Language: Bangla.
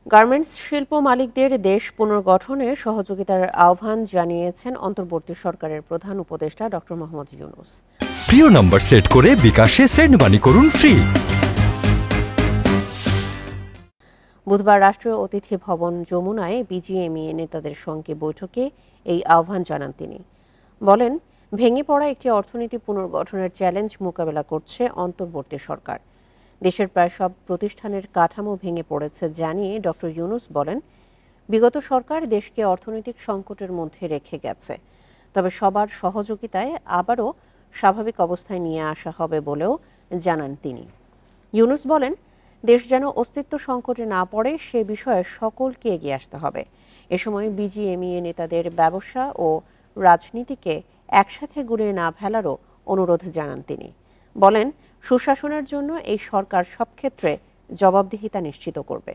গার্মেন্টস শিল্প মালিকদের দেশ পুনর্গঠনে সহযোগিতার আহ্বান জানিয়েছেন অন্তর্বর্তী সরকারের প্রধান উপদেষ্টা ডক্টর মোহাম্মদ ইউনূস। প্রিয় নম্বর সেট করে বিকাশে সেন্ড মানি করুন ফ্রি। বুধবার রাষ্ট্রীয় অতিথি ভবন যমুনায় বিজিএমইএ নেতাদের সঙ্গে বৈঠকে এই আহ্বান জানান তিনি। বলেন, ভেঙে পড়া একটি অর্থনীতি পুনর্গঠনের চ্যালেঞ্জ মোকাবেলা করছে অন্তর্বর্তী সরকার। দেশের প্রায় সব প্রতিষ্ঠানের কাঠামো ভেঙে পড়েছে জানিয়ে ডক্টর ইউনূস বলেন, বিগত সরকার দেশকে অর্থনৈতিক সংকটের মধ্যে রেখে গেছে, তবে সবার সহযোগিতায় আবারও স্বাভাবিক অবস্থায় নিয়ে আসা হবে বলেও জানান তিনি। ইউনূস বলেন, দেশ যেন অস্তিত্ব সংকটে না পড়ে সে বিষয়ে সকলকে এগিয়ে আসতে হবে। এ সময় বিজিএমইএ নেতাদের ব্যবসা ও রাজনীতিকে একসাথে গুলিয়ে না ফেলারও অনুরোধ জানান তিনি। বলেন, সুশাসনের জন্য এই সরকার সব ক্ষেত্রে জবাবদিহিতা নিশ্চিত করবে।